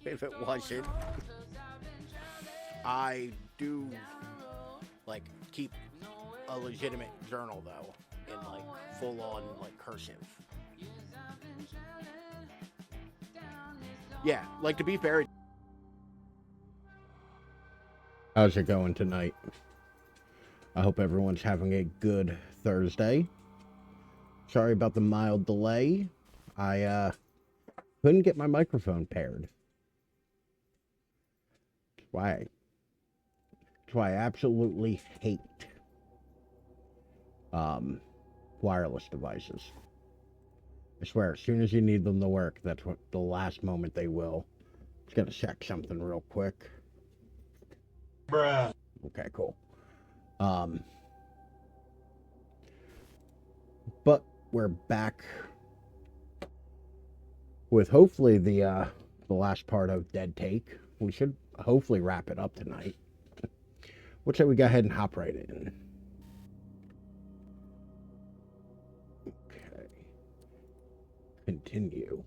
if it wasn't. I do like keep a legitimate journal though, in like full on like cursive. Yeah, like to be fair. How's it going tonight? I hope everyone's having a good Thursday. Sorry about the mild delay. I couldn't get my microphone paired. That's why I absolutely hate wireless devices. I swear, as soon as you need them to work, that's what the last moment they will. Just gonna check something real quick. Bruh. Okay, cool. But we're back with hopefully the last part of Dead Take. We should hopefully wrap it up tonight. What should we go ahead and hop right in? Okay. Continue.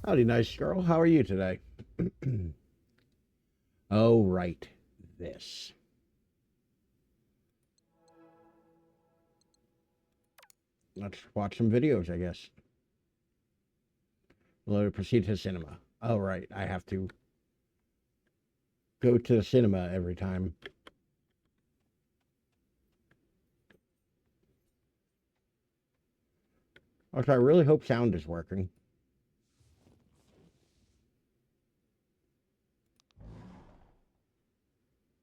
Howdy, nice girl. How are you today? Oh, right. This. Let's watch some videos, I guess. We'll proceed to cinema. Oh, right. I have to go to the cinema every time. Also, I really hope sound is working.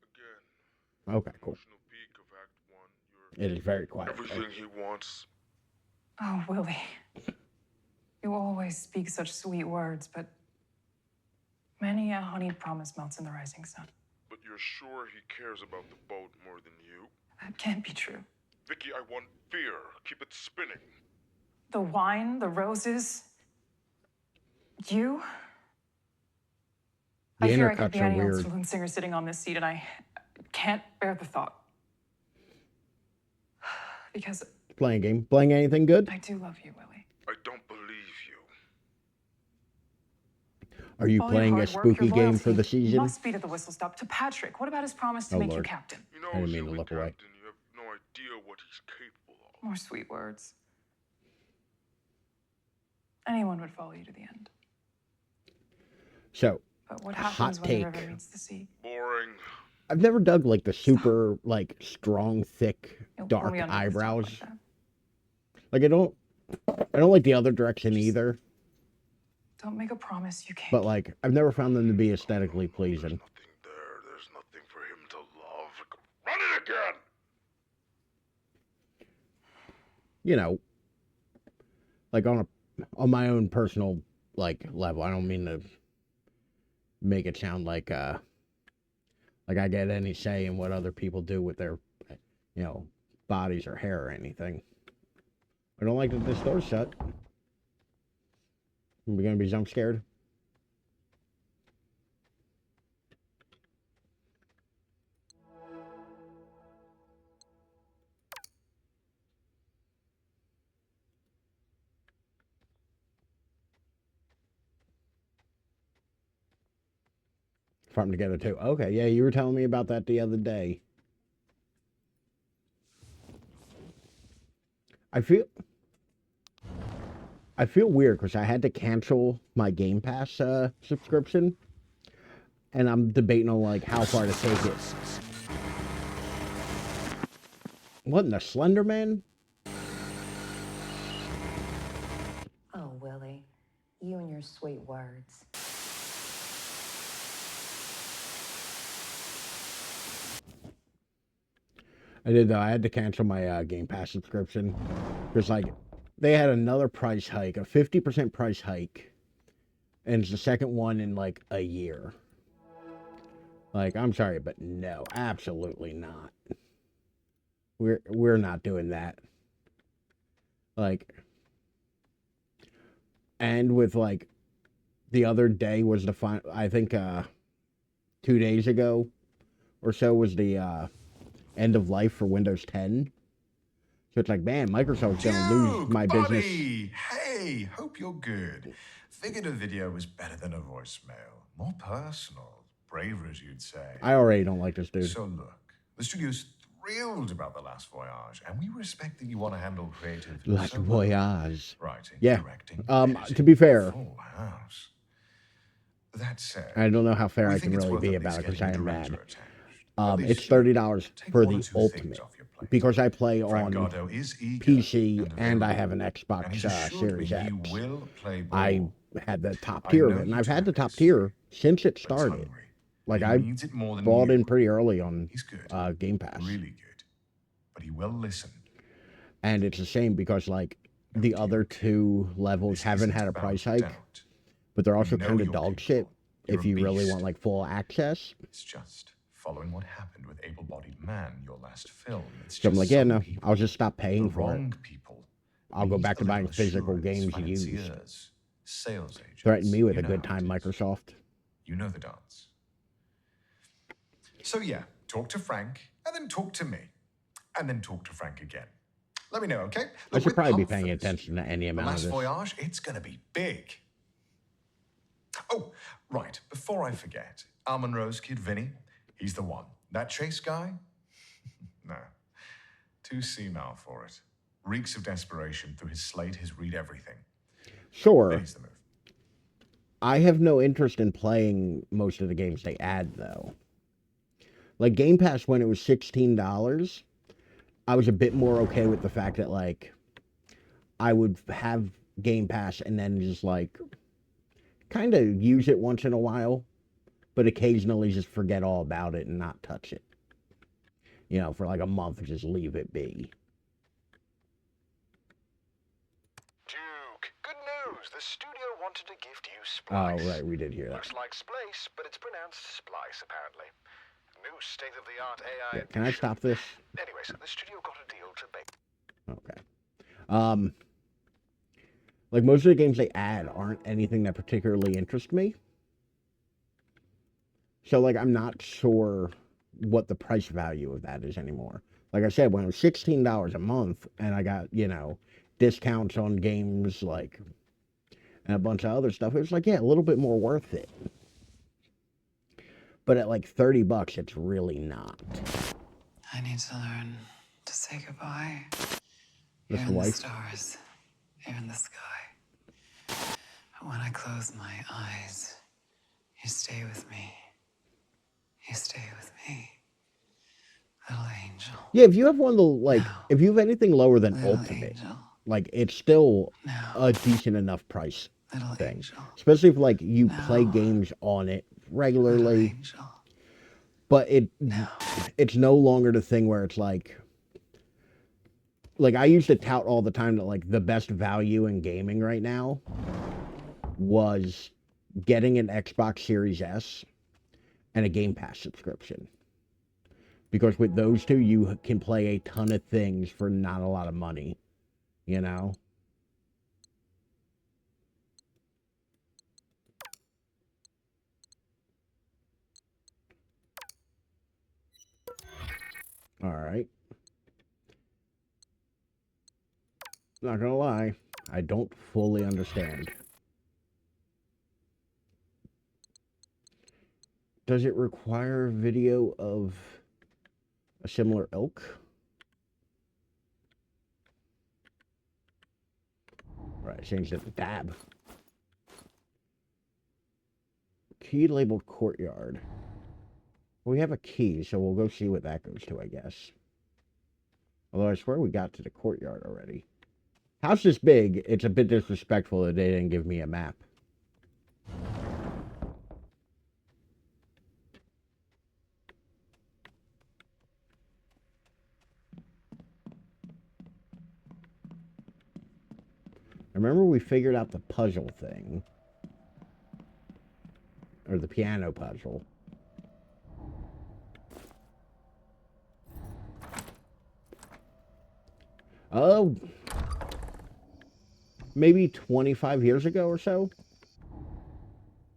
Again, Okay, cool. emotional peak of Act 1. It is very quiet. Everything he wants. Oh, Willie. You always speak such sweet words, but many a honeyed promise melts in the rising sun. But you're sure he cares about the boat more than you? That can't be true. Vicky, I want fear. Keep it spinning. The wine, the roses, you. The I fear I could intercuts be are any old weird. saloon singer sitting on this seat, and I can't bear the thought. Because Playing a game. Playing anything good? I do love you, Willie. I don't believe you. Are you All your playing a hard work, your spooky game for the loyalty season? must be to the whistle stop. To Patrick, what about his promise to Oh, make Lord. you captain? You know, I didn't as mean to you look and away. Captain, you have no idea what he's capable of. More sweet words. Anyone would follow you to the end. So, But what hot happens when the take. river meets the sea? Boring. I've never dug like the super like strong, thick, You'll pour dark me under with stuff eyebrows. like that. Like I don't like the other direction either. Don't make a promise you can't. But like I've never found them to be aesthetically pleasing. There's nothing there. There's nothing for him to love. Run it again! You know, like on my own personal like level. I don't mean to make it sound like I get any say in what other people do with their bodies or hair or anything. I don't like that this door's shut. Are we gonna be jump scared? Farm together too. Okay, yeah, you were telling me about that the other day. I feel weird because I had to cancel my Game Pass subscription, and I'm debating on like how far to take it. What in the Slender Man? Oh, Willie, you and your sweet words. I did though. I had to cancel my Game Pass subscription because like they had another price hike, a 50% price hike, and it's the second one in like a year. Like I'm sorry, but no, absolutely not. We're not doing that. Like, and with like the other day was the final. I think 2 days ago or so was the end of life for Windows 10. So it's like, man, Microsoft's gonna lose my business. Hey, hope you're good. Figured a video was better than a voicemail. More personal. Braver, as you'd say. I already don't like this dude. So look, the studio's thrilled about The Last Voyage, and we respect that you want to handle creative... Last solo Voyage. writing, Yeah. directing, To editing, be fair, full house. That said, I don't know how fair we I think can it's really worth be at about least it because getting I a am director mad. attached. At It's least $30 take for one or the two things ultimate off your plate. because I play Frank on Gardo is eager PC and I available, have an and Xbox he's assured me Series X. he will play ball. I had the top I tier of know it, and you I've two had have the top history, tier since it but he's started. hungry. Like He I needs it more than bought you. in pretty early on He's good. Game Pass, Really good. But he will listen. and it's a shame because like No, the Duke, other two levels this haven't isn't had a about price hike, doubt. but they're We also know kind of you're dog shit capable. You're if a you really beast. want like full access. It's just following what happened with Able-Bodied Man, your last film. It's So I'm just like, yeah, some no, people, I'll just stop the paying for it. wrong people. I'll go need back a to buying little physical assurance, games used. financiers, sales agents. Threaten me with You a know good how time, it is. Microsoft. You know the dance. So yeah, talk to Frank, and then talk to me, and then talk to Frank again. Let me know, okay? I Look, should we're probably be pumped for paying this. attention to any The amount of Last this. Voyage, it's gonna be big. Oh, right, before I forget, Almond Rose Kid Vinny, he's the one. That Chase guy? No. Too senile for it. Reeks of desperation through his slate, his read everything. Sure. Vinny's the move. I have no interest in playing most of the games they add, though. Like, Game Pass, when it was $16, I was a bit more okay with the fact that, like, I would have Game Pass and then just, like, kind of use it once in a while, but occasionally just forget all about it and not touch it. You know, for like a month, just leave it be. Duke, good news. The studio wanted to gift you Oh, Splice. right, we did hear that. Looks like Splice, but it's pronounced Splice, apparently. New state-of-the-art AI. Yeah, can I stop this? Anyways, the studio got a deal to make. Okay. Like, most of the games they add aren't anything that particularly interests me. So, like, I'm not sure what the price value of that is anymore. Like I said, when it was $16 a month and I got, you know, discounts on games, like, and a bunch of other stuff, it was like, yeah, a little bit more worth it. But at like $30, it's really not. I need to learn to say goodbye. This Here in the wife. stars, here in the sky. But when I close my eyes, you stay with me. You stay with me. Little angel. Yeah, if you have one of the, like, No. if you have anything lower than Little Ultimate, angel. like, it's still No. a decent enough price Little thing. angel. Especially if, like, you play No. games on it Little regularly. angel. But No. it's no longer the thing where it's like I used to tout all the time that like the best value in gaming right now was getting an Xbox Series S and a Game Pass subscription. Because with those two you can play a ton of things for not a lot of money, you know? All right. Not gonna lie, I don't fully understand. Does it require video of a similar ilk? Right, changed it to tab. Key labeled courtyard. Well, we have a key, so we'll go see what that goes to, I guess. Although I swear we got to the courtyard already. House is big. It's a bit disrespectful that they didn't give me a map. I remember we figured out the puzzle thing. Or the piano puzzle. Oh, maybe 25 years ago or so?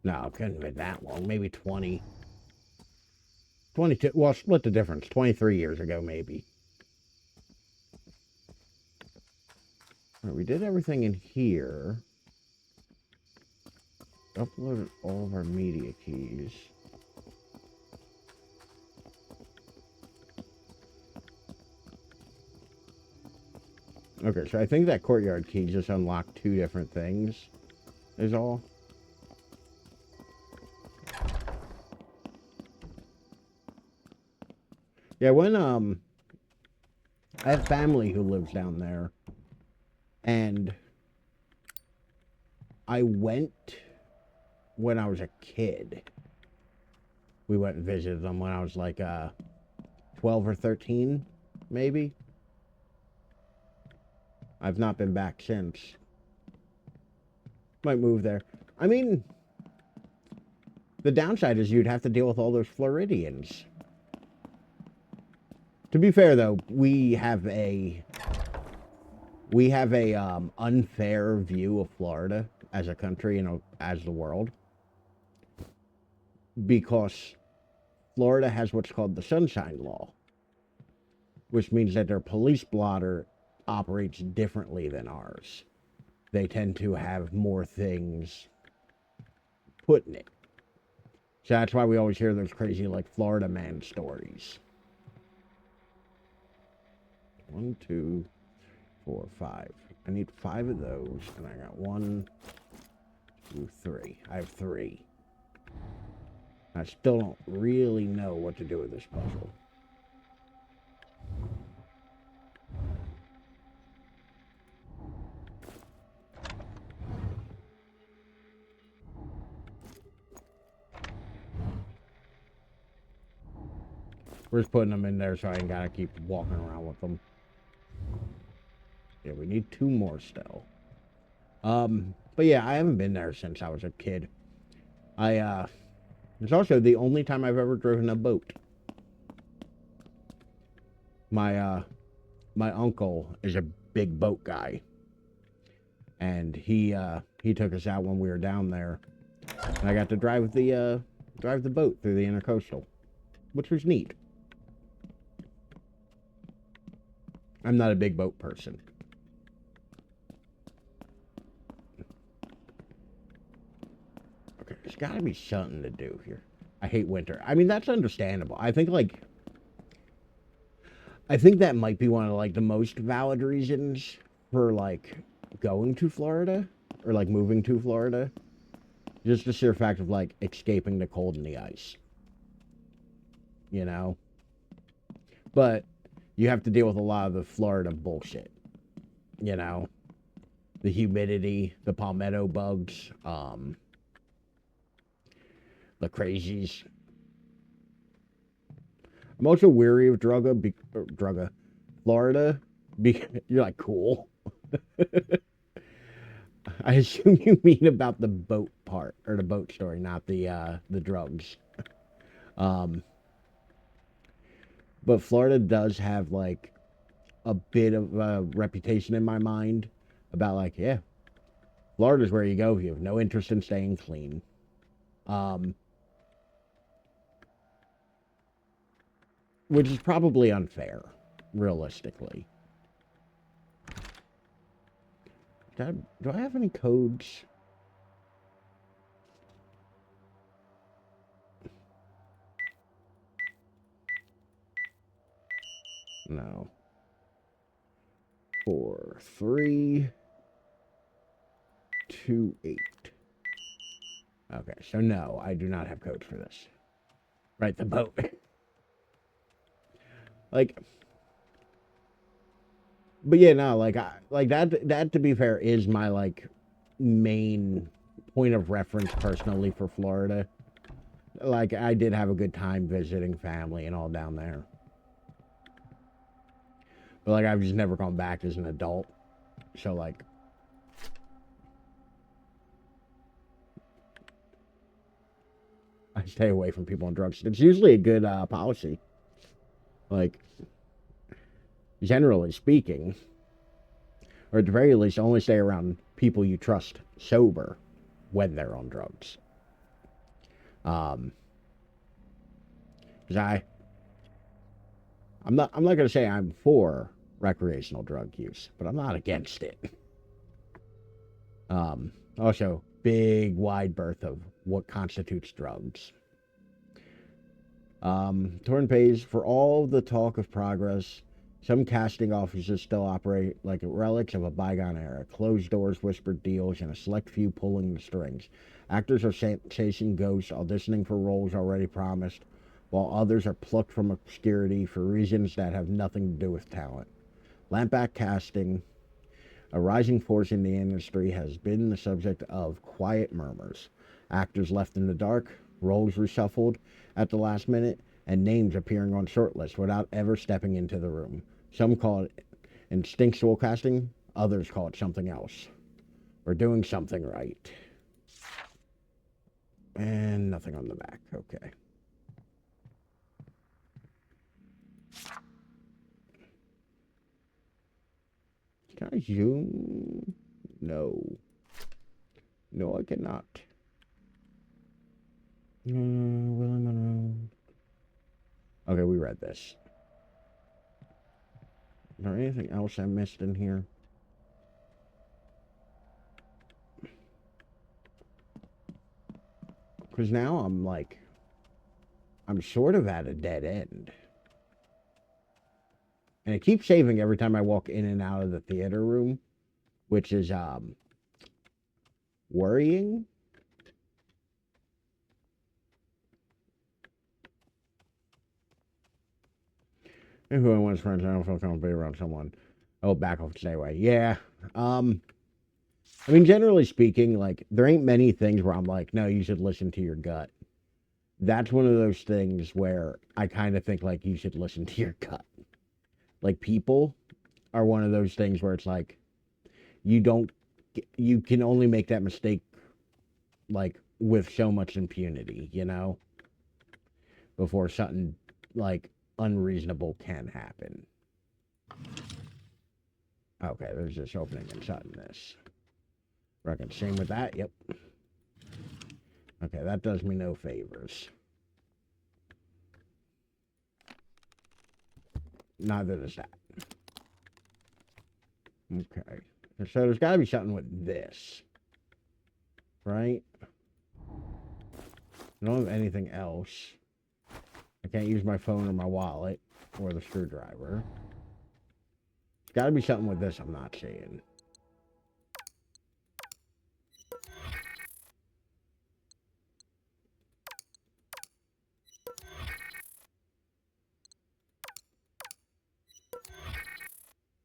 No, it couldn't have been that long. Maybe 20. 22. Well, split the difference. 23 years ago, maybe. All right, we did everything in here. Uploaded all of our media keys. Okay, so I think that courtyard key just unlocked 2 different things, is all. Yeah, when, I have family who lives down there, and I went when I was a kid. We went and visited them when I was like, 12 or 13, maybe. I've not been back since. Might move there. I mean, the downside is you'd have to deal with all those Floridians. To be fair, though, we have a unfair view of Florida as a country and as the world, because Florida has what's called the Sunshine Law, which means that their police blotter operates differently than ours. They tend to have more things put in it. So that's why we always hear those crazy, like, Florida man stories. 1, 2, 4, 5. I need 5 of those, and I got 1, 2, 3. I have 3. I still don't really know what to do with this puzzle. We're just putting them in there so I ain't gotta keep walking around with them. Yeah, we need 2 more still. But yeah, I haven't been there since I was a kid. It's also the only time I've ever driven a boat. My uncle is a big boat guy. And he took us out when we were down there. And I got to drive the boat through the intercoastal, which was neat. I'm not a big boat person. Okay, there's got to be something to do here. I hate winter. I mean, that's understandable. I think that might be one of like the most valid reasons for like going to Florida or like moving to Florida. Just the sheer fact of like escaping the cold and the ice. You know? But you have to deal with a lot of the Florida bullshit. You know? The humidity, the palmetto bugs, the crazies. I'm also weary of Florida. You're like, cool. I assume you mean about the boat part, or the boat story, not the drugs. But Florida does have, like, a bit of a reputation in my mind about, like, yeah, Florida's where you go if you have no interest in staying clean. Which is probably unfair, realistically. Do I have any codes? No. 4, 3, 2, 8. Okay, so no, I do not have codes for this. Right, the boat. Like, but yeah, no, like that to be fair is my like main point of reference personally for Florida. Like, I did have a good time visiting family and all down there. But like, I've just never gone back as an adult. So like, I stay away from people on drugs. It's usually a good policy. Like, generally speaking, or at the very least, only stay around people you trust sober when they're on drugs. Because I'm not gonna say I'm for recreational drug use, but I'm not against it. Also, big wide berth of what constitutes drugs. Torn pays for all the talk of progress. Some casting offices still operate like relics of a bygone era. Closed doors, whispered deals, and a select few pulling the strings. Actors are chasing ghosts, auditioning for roles already promised, while others are plucked from obscurity for reasons that have nothing to do with talent. Lampback casting, a rising force in the industry, has been the subject of quiet murmurs. Actors left in the dark, roles reshuffled at the last minute, and names appearing on shortlists without ever stepping into the room. Some call it instinctual casting, others call it something else. We're doing something right. And nothing on the back. Okay. Can I zoom? No. No, I cannot. William Monroe. Okay, we read this. Is there anything else I missed in here? Because now I'm sort of at a dead end. And it keeps saving every time I walk in and out of the theater room, which is worrying. And who I want friends, I don't feel comfortable being around someone. Oh, back off, stay away. Yeah. I mean, generally speaking, like, there ain't many things where I'm like, no, you should listen to your gut. That's one of those things where I kind of think, like, you should listen to your gut. Like, people are one of those things where it's like, you can only make that mistake, like, with so much impunity, you know? Before something, like, unreasonable can happen. Okay, there's this opening and shutting this. Reckon same with that, yep. Okay, that does me no favors. Neither does that. Okay. So there's gotta be something with this. Right? I don't have anything else. I can't use my phone or my wallet or the screwdriver. There's gotta be something with this I'm not seeing.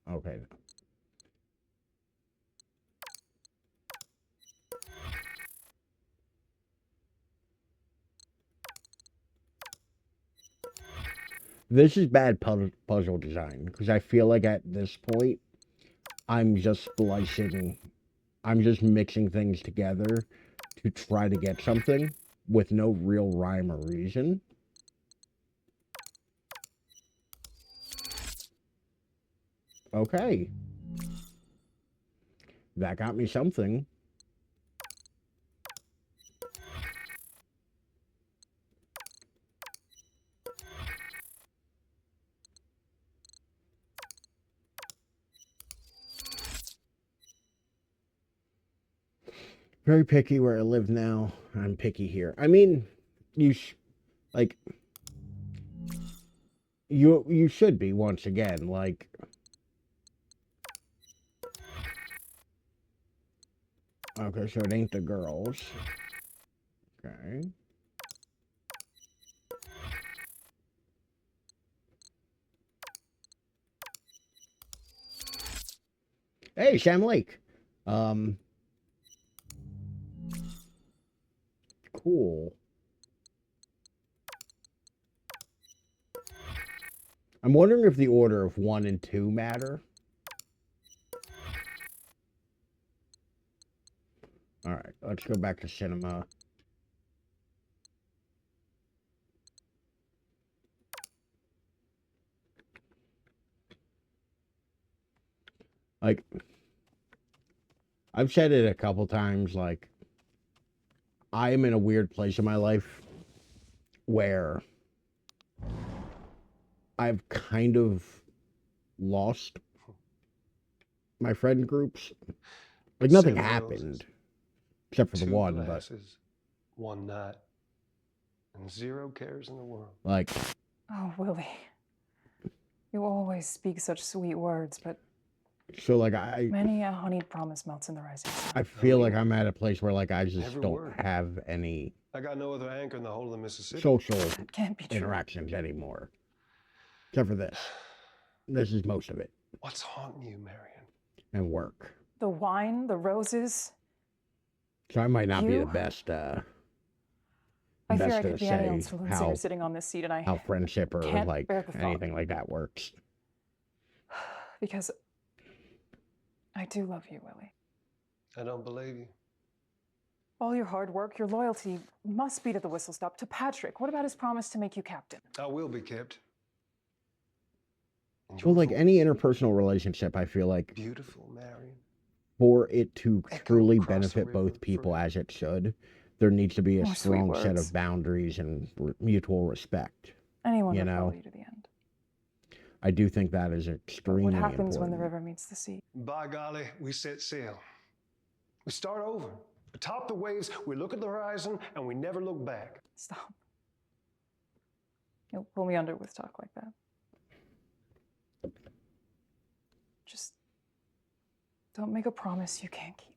Okay. This is bad puzzle design because I feel like at this point I'm just splicing, I'm just mixing things together to try to get something with no real rhyme or reason. Okay. That got me something. Very picky where I live now. I'm picky here. I mean, like you should be once again. Like, okay, so it ain't the girls. Okay. Hey, Sam Lake. Cool. I'm wondering if the order of 1 and 2 matter. Alright, let's go back to cinema. Like, I've said it a couple times, like, I am in a weird place in my life where I've kind of lost my friend groups. Like, nothing Sale of happened. roses. except for the 2 one, but glasses, 1 night, and 0 cares in the world. like, Oh, Willie. You always speak such sweet words, but so like I many a honeyed promise melts in the rising sun. I feel like I'm at a place where like I just Every don't word. have any I got no other anchor in the whole of the Mississippi. social That can't be true. interactions anymore. Except for this. This is most of it. What's haunting you, Marion? And work. The wine, the roses. So I might not be the You? best I fear I best could to be any old say saloon how singer sitting on this seat, and I how friendship or can't like bear the thought. anything like that works. Because I do love you, Willie. I don't believe you. All your hard work, your loyalty must be to the whistle stop. To Patrick, what about his promise to make you captain? I will be kept. And Well, your like any voice, interpersonal relationship, I feel like beautiful Marion. for it to Echo truly across the benefit river both people forever. as it should, there needs to be a More sweet strong set words. of boundaries and mutual respect. Anyone You would know, follow you to the end. I do think that is But extremely what happens important. when the river meets the sea? By golly, we set sail. We start over. Atop the waves, we look at the horizon, and we never look back. Stop. You'll pull me under with talk like that. Just don't make a promise you can't keep.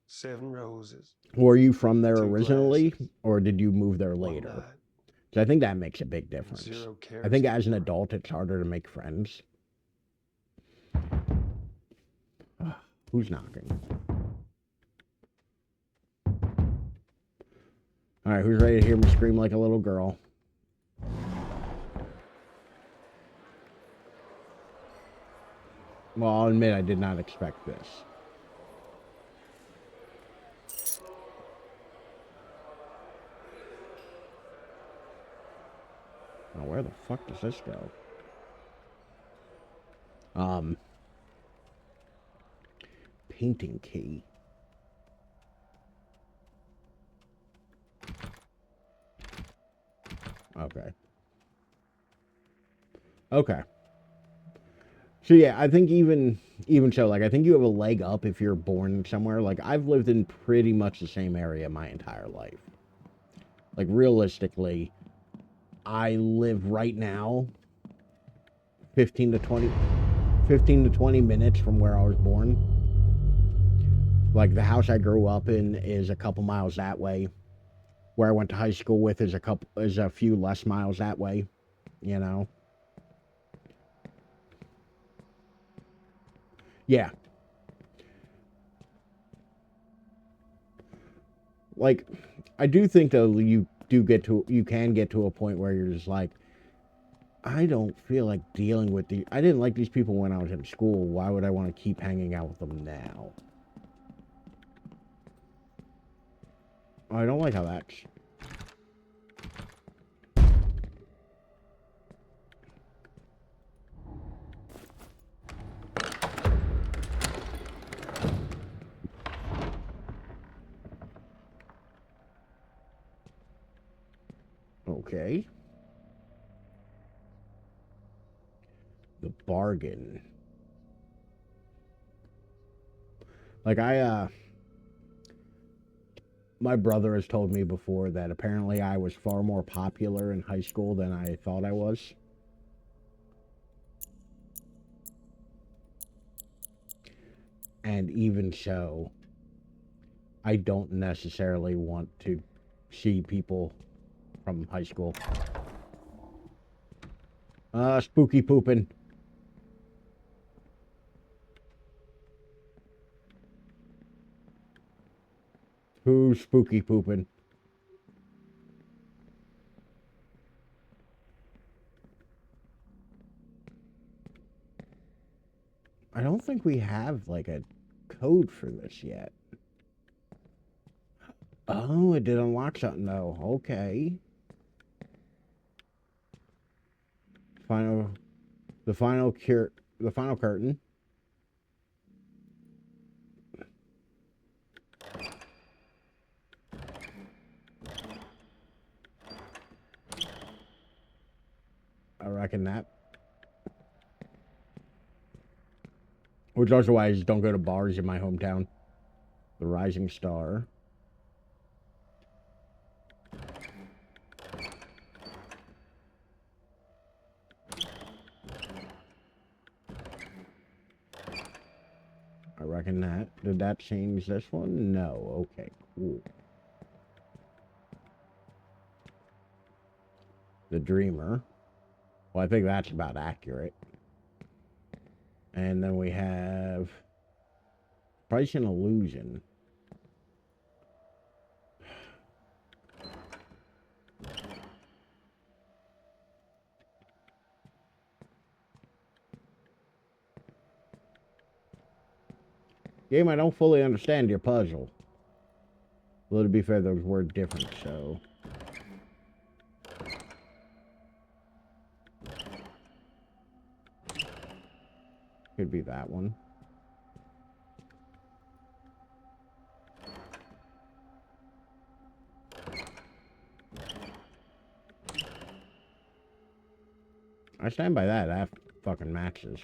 7 roses. Were you from there 2 originally, glasses, or did you move there 1 later? night, So I think that makes a big and difference. 0 cares I think in as the an world. adult, it's harder to make friends. Who's knocking? All right, who's ready to hear me scream like a little girl? Well, I'll admit I did not expect this. Now, where the fuck does this go? Painting key. Okay. Okay. So yeah, I think even so, like I think you have a leg up if you're born somewhere. Like I've lived in pretty much the same area my entire life. Like realistically, I live right now 15 to 20 minutes from where I was born. Like the house I grew up in is a couple miles that way. Where I went to high school with is a few less miles that way, you know. Yeah. Like I do think though you can get to a point where you're just like, I don't feel like dealing with I didn't like these people when I was in school. Why would I want to keep hanging out with them now? I don't like how that's... Okay. The bargain. Like my brother has told me before that apparently I was far more popular in high school than I thought I was. And even so, I don't necessarily want to see people from high school. Spooky pooping. Who's spooky pooping? I don't think we have like a code for this yet. Oh, it did unlock something though. Okay. The final curtain. I reckon that. Which also why I just don't go to bars in my hometown. The Rising Star. I reckon that. Did that change this one? No. Okay, cool. The Dreamer. Well, I think that's about accurate. And then we have Price and Illusion. Game, I don't fully understand your puzzle. Well, to be fair, those were different, so... Could be that one. I stand by that. That fucking matches.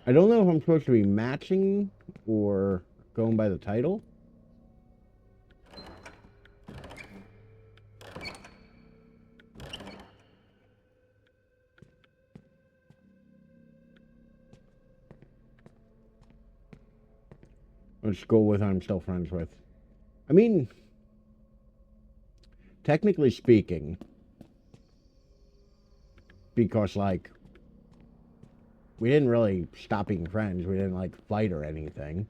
I don't know if I'm supposed to be matching or going by the title. Let's go with I'm still friends with. I mean, technically speaking, because, like, we didn't really stop being friends. We didn't, like, fight or anything.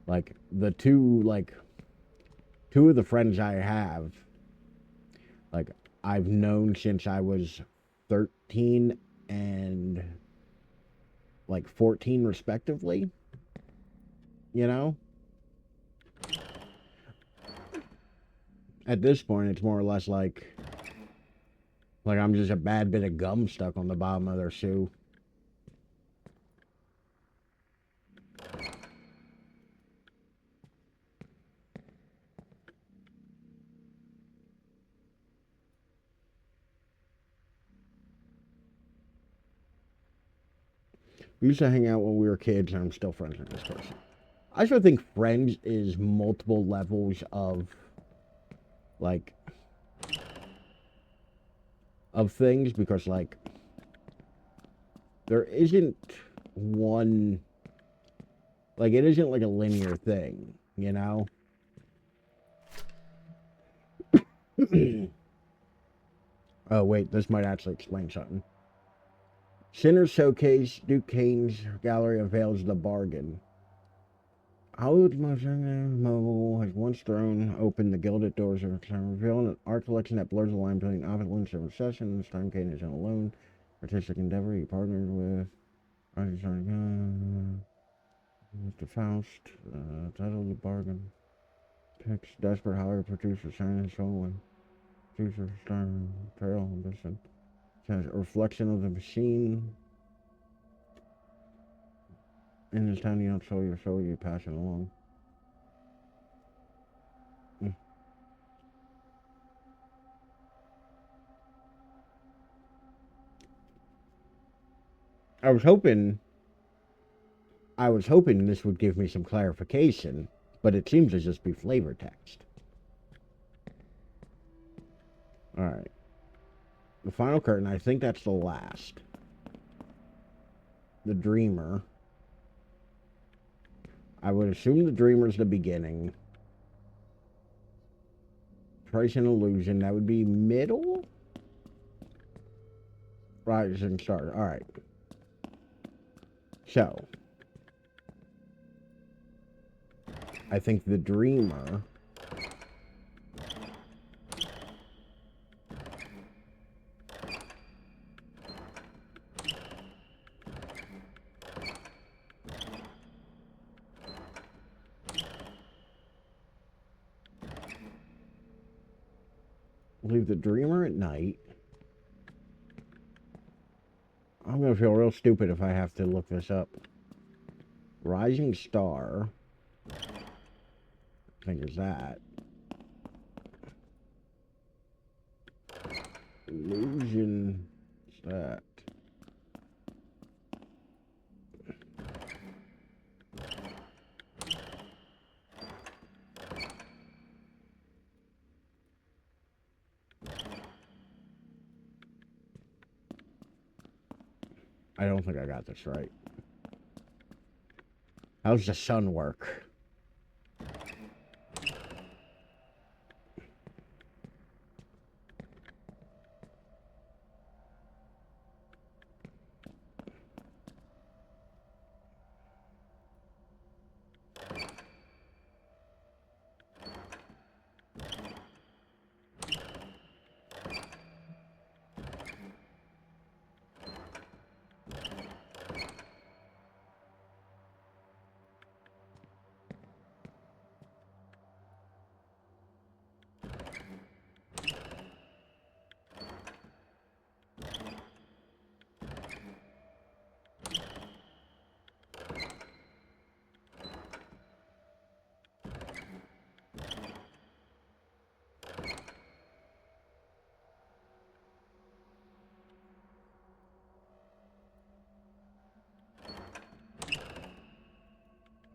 Like, the two of the friends I have, like, I've known since I was 13 and, like, 14 respectively. You know? At this point, it's more or less like I'm just a bad bit of gum stuck on the bottom of their shoe. We used to hang out when we were kids, and I'm still friends with this person. I sort of think friends is multiple levels of, like, of things, because, like, there isn't one, like, it isn't like a linear thing, you know? Oh, wait, this might actually explain something. Sinner's Showcase, Duke Kane's gallery unveils the bargain. Hollywood's most mobile has once thrown open the gilded doors of time, revealing an art collection that blurs the line between opulence and recession. This time Kane isn't alone. Artistic endeavor he partnered with Mr. Faust, title of the bargain. Picks desperate Hollywood producer Shannon Solway. Producer starring Trail Ambition. Says a reflection of the machine. In this time you don't show your passion along. I was hoping this would give me some clarification, but it seems to just be flavor text. Alright. The final curtain, I think that's the last. The Dreamer. I would assume the Dreamer's the beginning. Price and Illusion, that would be middle? Rising Star, alright. So, I think the Dreamer leave the Dreamer at night. I'm gonna feel real stupid if I have to look this up. Rising Star, I think is that. Illusion. What's that? I don't think I got this right. How's the sun work?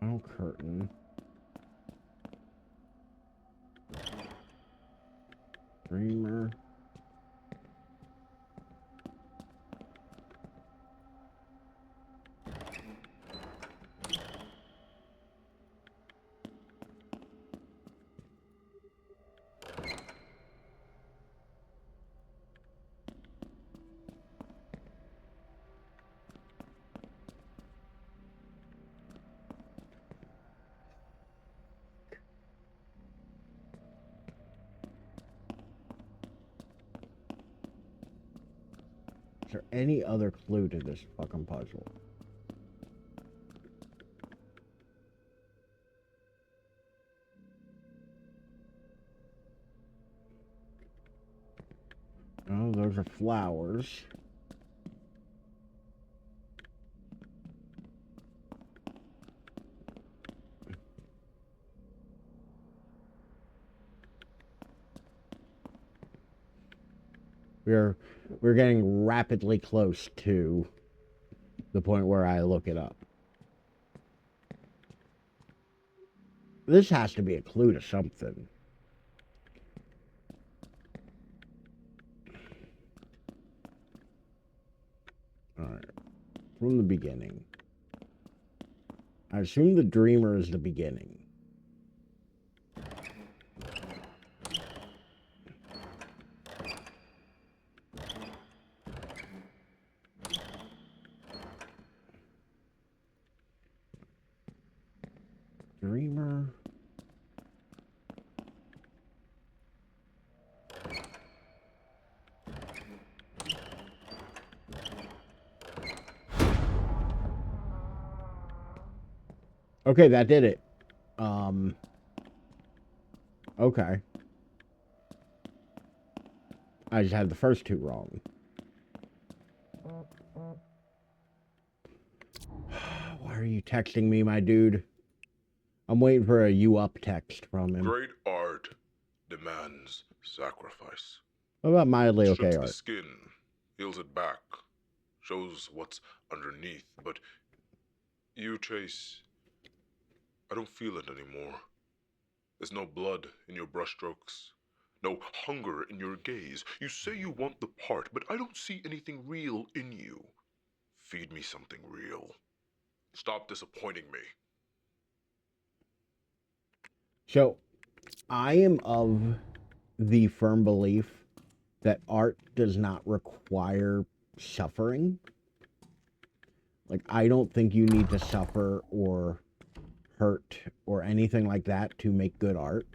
Oh, curtain. Dreamer. Is there any other clue to this fucking puzzle? Oh, those are flowers. We're getting rapidly close to the point where I look it up. This has to be a clue to something. Alright. From the beginning. I assume the dreamer is the beginning. Dreamer. Okay, that did it. Okay. I just had the first two wrong. Why are you texting me, my dude? I'm waiting for a you up text from him. Great art demands sacrifice. What about mildly Strips okay the art? skin, peels it back, shows what's underneath. But you, Chase, I don't feel it anymore. There's no blood in your brushstrokes, no hunger in your gaze. You say you want the part, but I don't see anything real in you. Feed me something real. Stop disappointing me. So, I am of the firm belief that art does not require suffering. Like, I don't think you need to suffer or hurt or anything like that to make good art.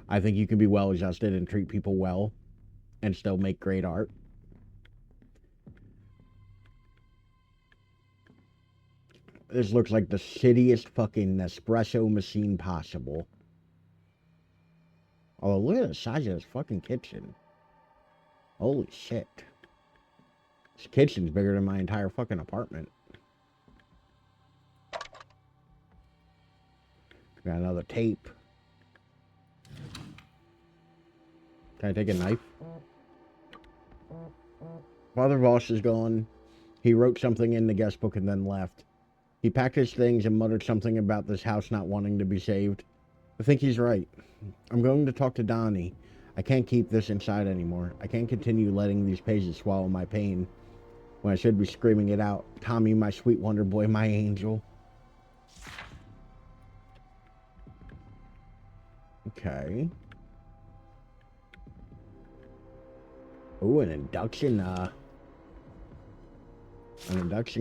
I think you can be well adjusted and treat people well and still make great art. This looks like the shittiest fucking Nespresso machine possible. Oh, look at the size of this fucking kitchen. Holy shit. This kitchen's bigger than my entire fucking apartment. Got another tape. Can I take a knife? Father Voss is gone. He wrote something in the guest book and then left. He packed his things and muttered something about this house not wanting to be saved. I think he's right. I'm going to talk to Donnie. I can't keep this inside anymore. I can't continue letting these pages swallow my pain when I should be screaming it out. Tommy, my sweet wonder boy, my angel. Okay. Ooh, an induction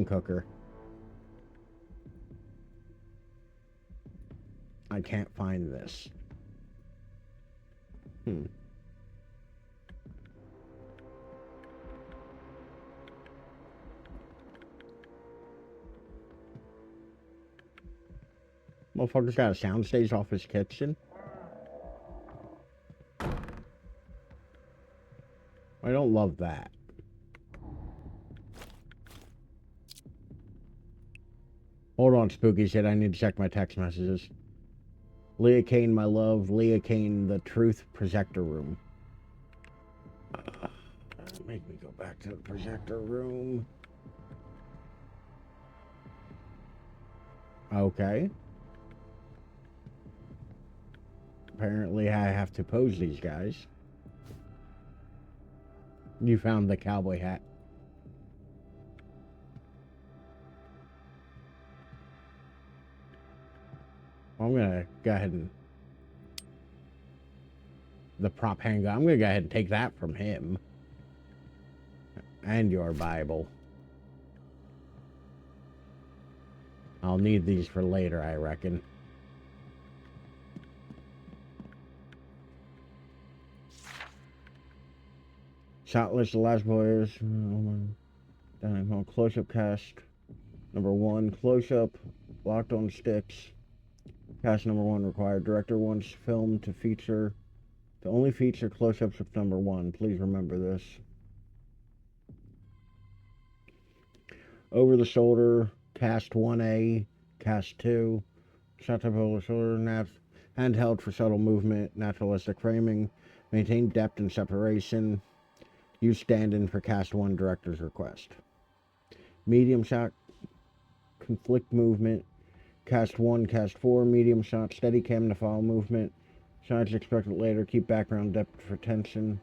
cooker. I can't find this. Motherfucker's got a soundstage off his kitchen. I don't love that. Hold on, spooky shit. I need to check my text messages. Leah Kane, my love. Leah Kane, the truth projector room. Make me go back to the projector room. Okay. Apparently I have to pose these guys. You found the cowboy hat. I'm gonna go ahead and... The prop handgun. I'm gonna go ahead and take that from him. And your Bible. I'll need these for later, I reckon. Shot list of last boys. Dining hall close-up cast. Number 1, close-up, locked on sticks. Cast number 1 required. Director wants film to only feature close-ups of number 1. Please remember this. Over the shoulder, cast 1A, cast 2. Shot type over the shoulder, handheld for subtle movement, naturalistic framing. Maintain depth and separation. Use stand-in for cast 1 director's request. Medium shot, conflict movement. Cast 1, cast 4, medium shot, steady cam to follow movement. Shots expected later, keep background depth for tension.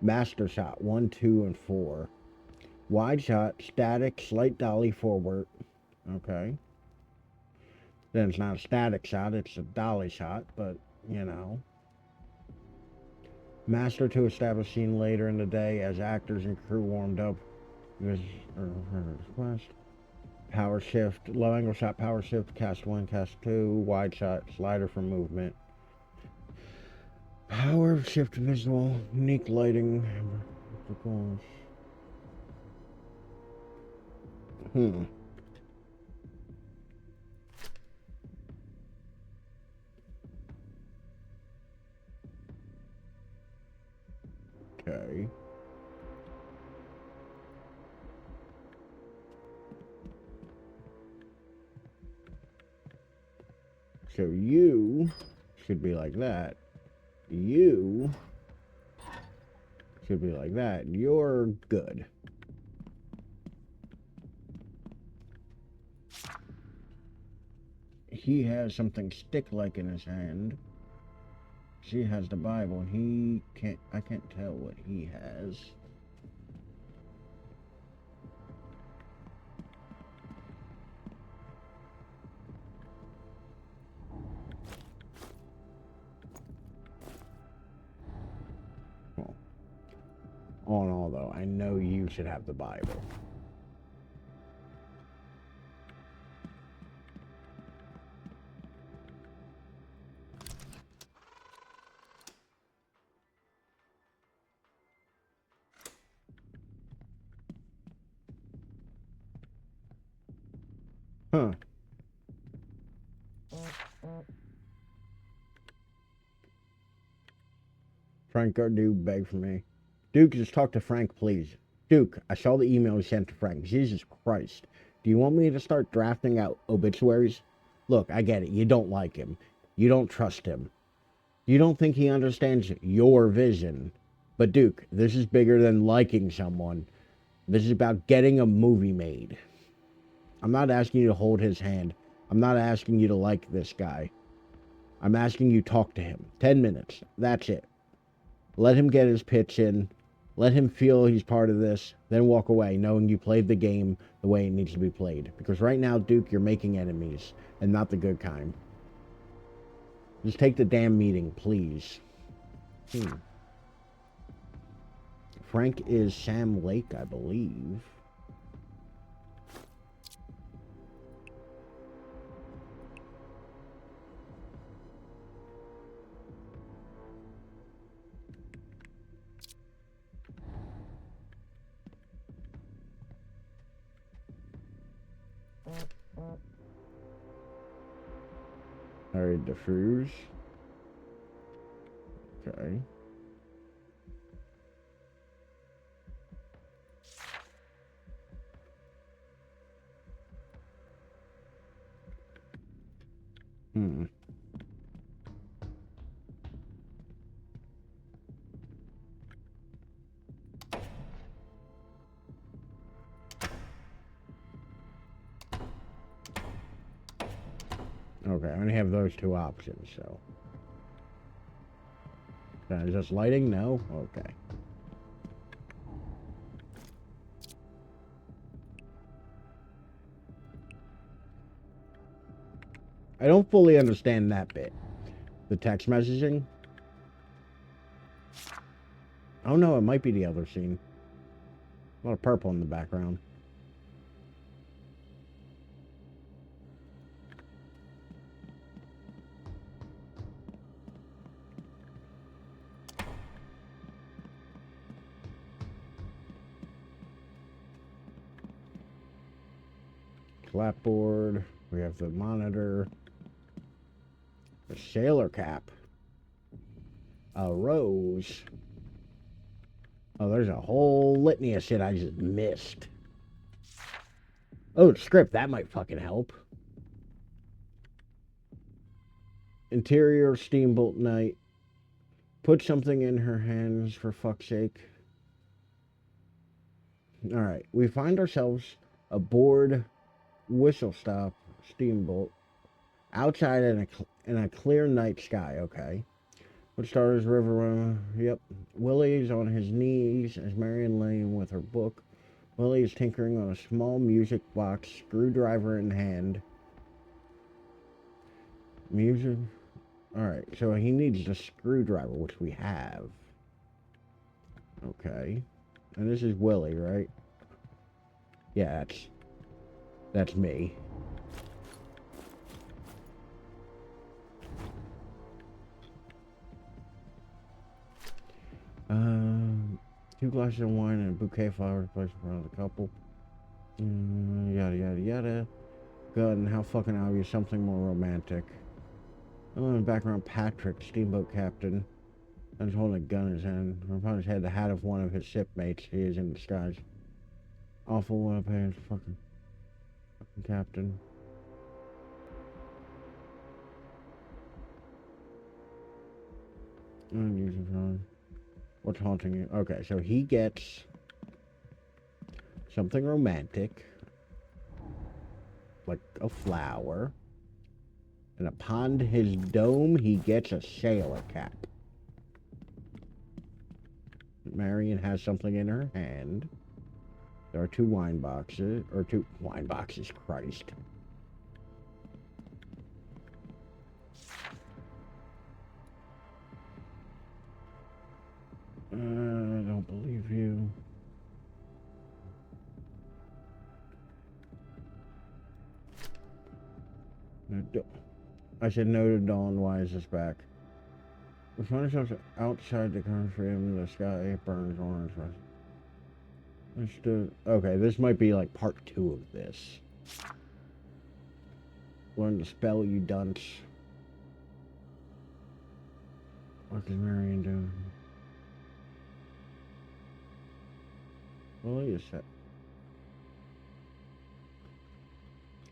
Master shot, 1, 2, and 4. Wide shot, static, slight dolly forward. Okay. Then it's not a static shot, it's a dolly shot, but, you know. Master to establish scene later in the day as actors and crew warmed up. Request. Power shift, low angle shot, power shift, cast 1, cast 2, wide shot, slider for movement. Power shift visual, unique lighting. Okay. So you should be like that. You should be like that. You're good. He has something stick-like in his hand. She has the Bible, and I can't tell what he has. Well, all in all, though, I know you should have the Bible. Huh. Frank or Duke beg for me. Duke, just talk to Frank, please. Duke, I saw the email you sent to Frank. Jesus Christ. Do you want me to start drafting out obituaries? Look, I get it. You don't like him. You don't trust him. You don't think he understands your vision. But Duke, this is bigger than liking someone. This is about getting a movie made. I'm not asking you to hold his hand. I'm not asking you to like this guy. I'm asking you to talk to him. 10 minutes. That's it. Let him get his pitch in. Let him feel he's part of this. Then walk away knowing you played the game the way it needs to be played. Because right now, Duke, you're making enemies. And not the good kind. Just take the damn meeting, please. Frank is Sam Lake, I believe. Harry DeFreeze. Okay. Okay, I only have those two options, so. Is this lighting? No? Okay. I don't fully understand that bit. The text messaging? Oh no, it might be the other scene. A lot of purple in the background. Clapboard. We have the monitor. The sailor cap. A rose. Oh, there's a whole litany of shit I just missed. Oh, script. That might fucking help. Interior steamboat night. Put something in her hands, for fuck's sake. Alright, we find ourselves aboard Whistle Stop steamboat. Outside in a clear night sky, okay. What stars river, yep. Willie's on his knees as Marion laying with her book. Willie is tinkering on a small music box, screwdriver in hand. Music. Alright, so he needs the screwdriver, which we have. Okay. And this is Willie, right? Yeah, that's me. Two glasses of wine and a bouquet of flowers placed in front of the couple. Yada yada yada. Good, and how fucking obvious, something more romantic. Oh, in the background, Patrick, steamboat captain, and he's holding a gun in his hand. Upon his head, the hat of one of his shipmates. He is in disguise. Awful well paid fucking captain. What's haunting you? Okay, so he gets something romantic, like a flower, and upon his dome, he gets a sailor cap. Marion has something in her hand. There are two wine boxes, Christ. I don't believe you. I said no to Dawn. Why is this back? We find ourselves outside the country and the sky burns orange. Okay, this might be like part 2 of this. Learn the spell, you dunce. What is Marion doing? Well, you said.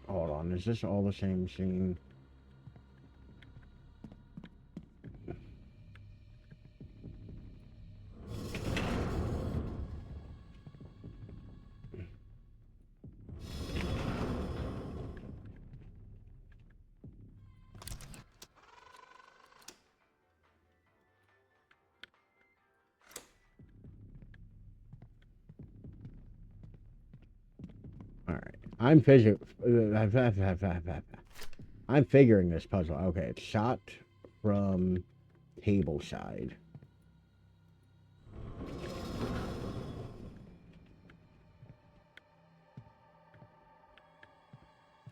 Hold on, is this all the same scene? I'm figuring. I'm figuring this puzzle. Okay, it's shot from table side.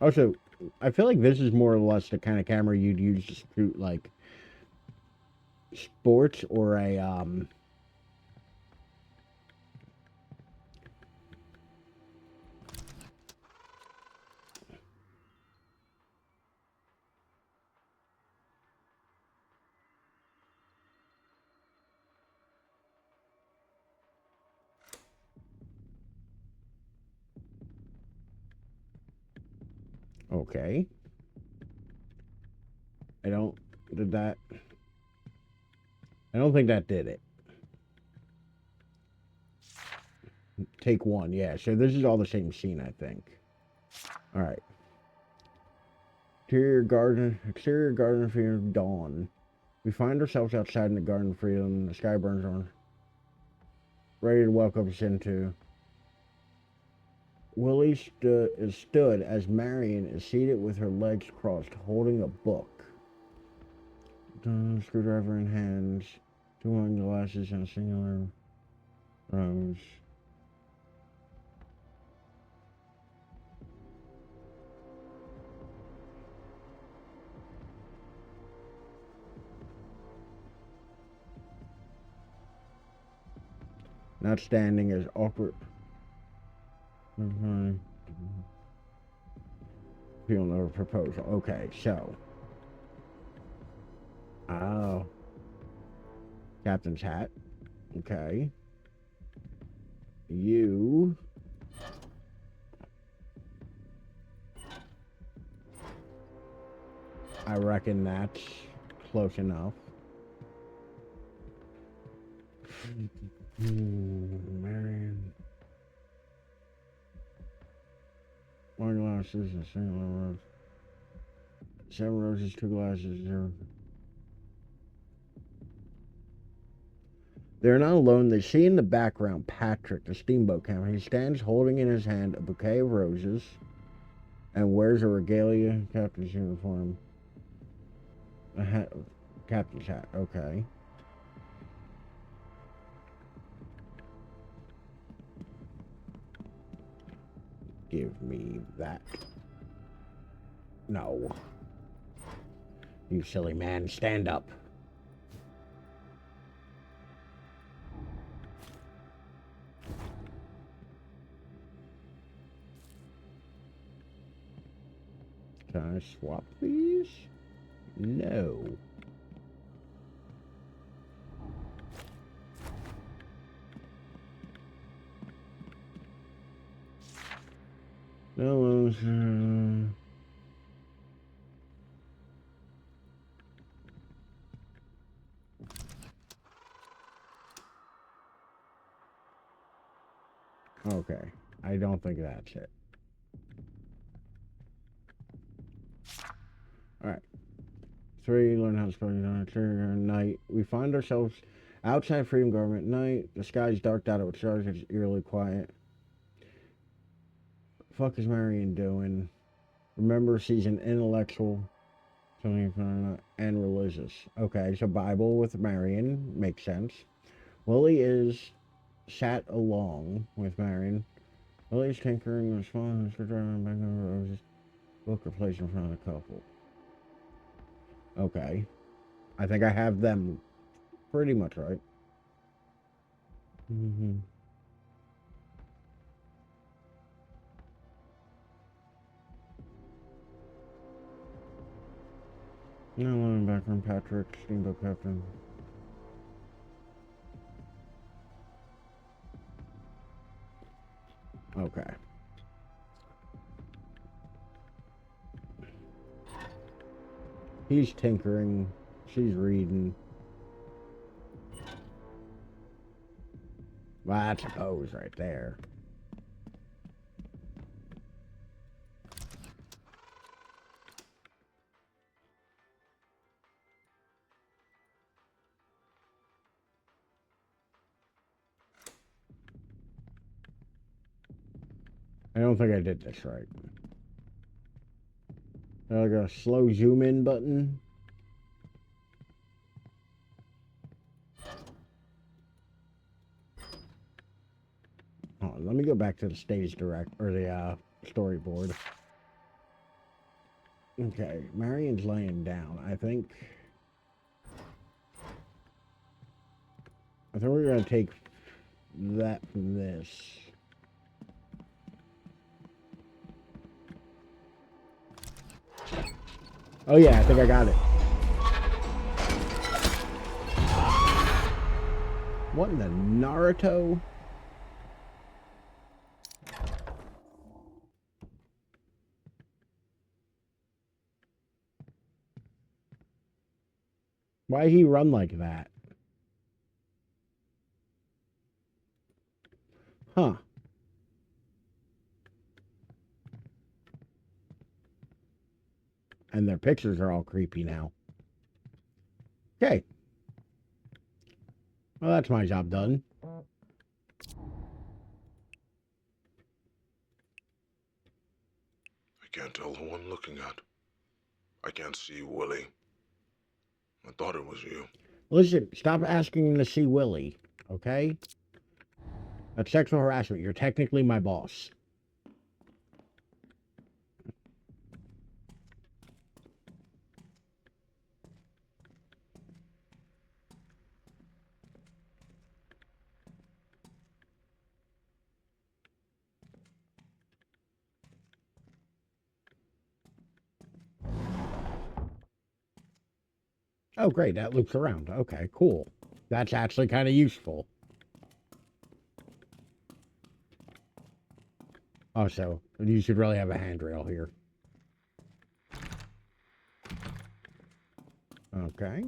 Also, I feel like this is more or less the kind of camera you'd use to shoot like sports or a okay. I don't did that. I don't think that did it. Take one, yeah. So this is all the same scene, I think. All right. Exterior garden freedom, dawn. We find ourselves outside in the garden of freedom. The sky burns on, ready to welcome us into. Willie stood as Marion is seated with her legs crossed, holding a book. Screwdriver in hands, two wine glasses, and a singular rose. Not standing as awkward. Feeling of a proposal. Okay, so. Oh. Captain's hat. Okay. You. I reckon that's close enough. Marion. One glasses, a single rose. 7 roses, 2 glasses, 0. They're not alone. They see in the background Patrick, the steamboat captain. He stands holding in his hand a bouquet of roses and wears a regalia captain's uniform. A hat, captain's hat. Okay. Give me that. No. You silly man, stand up. Can I swap these? No. No. Okay. I don't think that's it. Alright. 3, learn how to spell your night. We find ourselves outside Freedom Garden at night. The sky's darked out with stars. It's eerily quiet. Fuck is Marion doing? Remember, she's an intellectual, and religious. Okay, so Bible with Marion makes sense. Willie is sat along with Marion. Willie's tinkering with small screwdriver back over roses. Book replaced in front of the couple. Okay. I think I have them pretty much right. Now learning back from Patrick, steamboat captain. Okay. He's tinkering. She's reading. Well, that's a pose right there. I don't think I did this right. Like a slow zoom in button. Hold on, let me go back to the stage direct or the storyboard. Okay, Marion's laying down. I think we're gonna take that from this. Oh yeah, I think I got it. What in the Naruto? Why he run like that? Huh. And their pictures are all creepy now. Okay. Well, that's my job done. I can't tell who I'm looking at. I can't see Willie. I thought it was you. Listen, stop asking to see Willie, okay? That's sexual harassment. You're technically my boss. Oh, great. That loops around. Okay, cool. That's actually kind of useful. Oh, so you should really have a handrail here. Okay.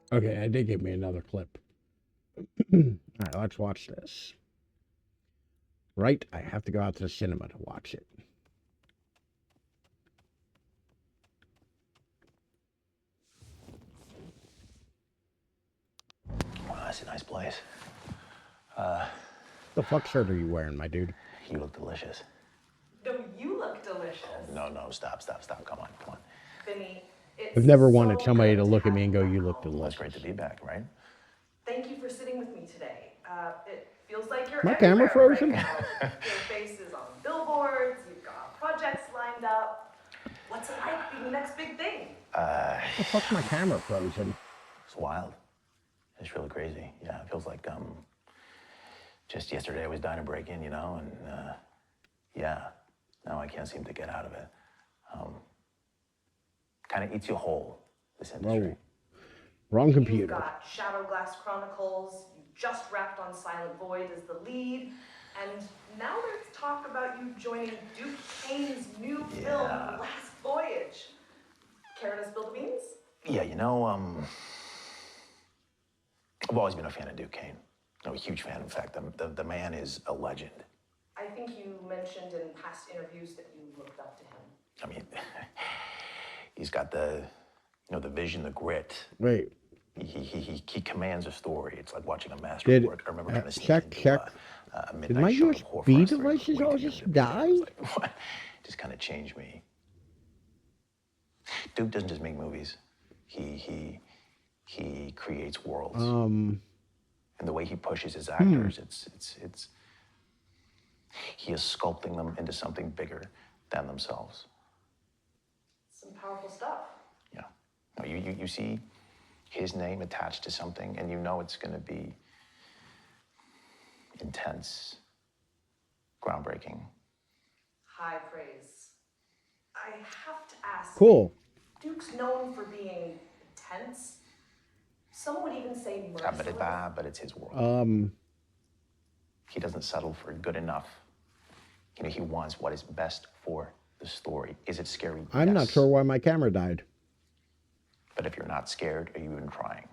Okay, that did give me another clip. All right, let's watch this. Right, I have to go out to the cinema to watch it. Wow, that's a nice place. The fuck shirt are you wearing, my dude? You look delicious. No, you look delicious. No, stop. Come on. Vinny, I've never wanted somebody to look at me and go, "You look Well, delicious." it's great to be back, right? Thank you for sitting with me today. It feels like you're My camera everywhere frozen? right now. Your face is on billboards, you've got projects lined up. What's it like being the next big thing? The fuck's my camera frozen? It's wild. It's really crazy. Yeah, it feels like just yesterday I was dying to break in, and yeah, now I can't seem to get out of it. Kind of eats you whole, this industry. Whoa. Wrong You've computer. got Shadow Glass Chronicles, you just wrapped on Silent Void as the lead, and now there's talk about you joining Duke Kane's new film, The Last Voyage. Care to spill the beans? Yeah, I've always been a fan of Duke Kane. I'm a huge fan. In fact, the man is a legend. I think you mentioned in past interviews that you looked up to him. I mean, he's got the vision, the grit. Wait. He commands a story. It's like watching a master work. I remember trying to sneak into check. a Did midnight my show of horror USB for us. devices all just die? What? Just kind of changed me. Duke doesn't just make movies. He creates worlds. And the way he pushes his actors, it's he is sculpting them into something bigger than themselves. Some powerful stuff. Yeah. No, you see his name attached to something, and you know it's going to be intense, groundbreaking. High praise. I have to ask. Cool. Duke's known for being intense. Some would even say merciless. But it's his world. He doesn't settle for good enough. You know, he wants what is best for the story. Is it scary? I'm not Yes. sure why my camera died. But if you're not scared, are you even trying?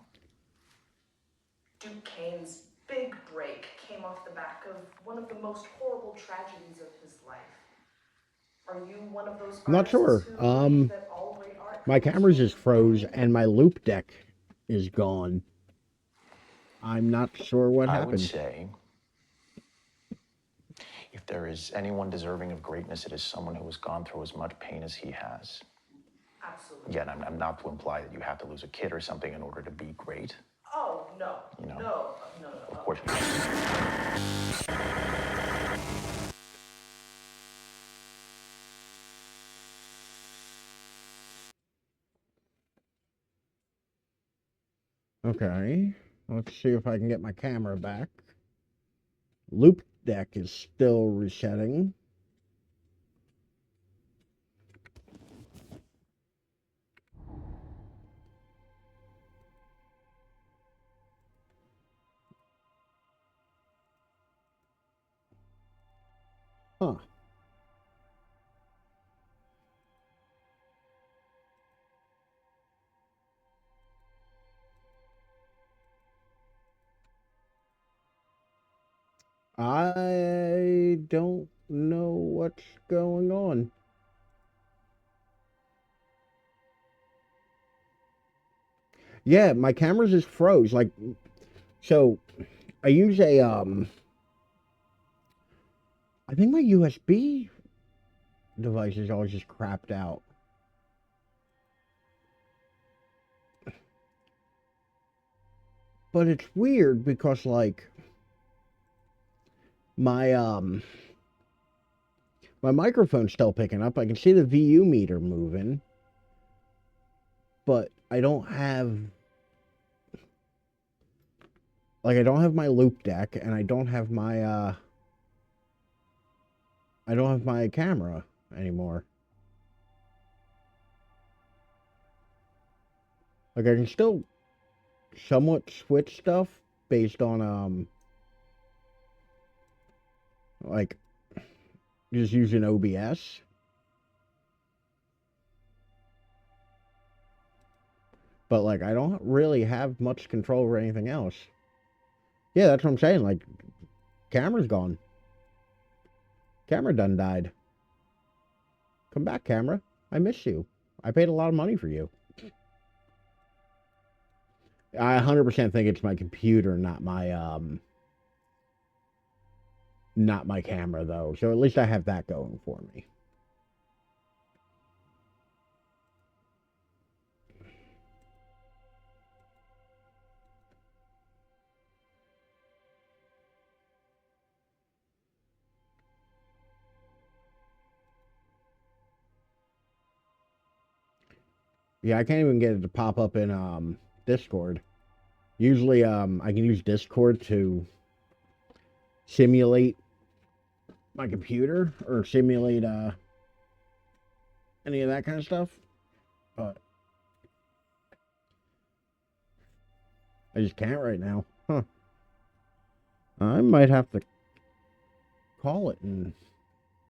Duke Kane's big break came off the back of one of the most horrible tragedies of his life. Are you one of those I'm not sure. artists who believe that all great art My comes camera's from just froze and my loop deck is gone. I'm not sure what I happened. would say, if there is anyone deserving of greatness, it is someone who has gone through as much pain as he has. Absolutely. Again, I'm not to imply that you have to lose a kid or something in order to be great. Oh, no. You know? No. Of course. Okay, let's see if I can get my camera back. Loop deck is still resetting. Huh. I don't know what's going on. Yeah, my camera just froze. Like, so I use a, I think my USB device is always just crapped out. But it's weird because, like, my microphone's still picking up. I can see the VU meter moving, but I don't have, like, I don't have my loop deck, and I don't have my camera anymore. Like, I can still somewhat switch stuff based on, like, just using OBS. But, like, I don't really have much control over anything else. Yeah, that's what I'm saying. Like, camera's gone. Camera done died. Come back, camera. I miss you. I paid a lot of money for you. I 100% think it's my computer, not my camera, though. So at least I have that going for me. Yeah, I can't even get it to pop up in Discord. Usually I can use Discord to simulate my computer or simulate any of that kind of stuff. But I just can't right now. Huh. I might have to call it and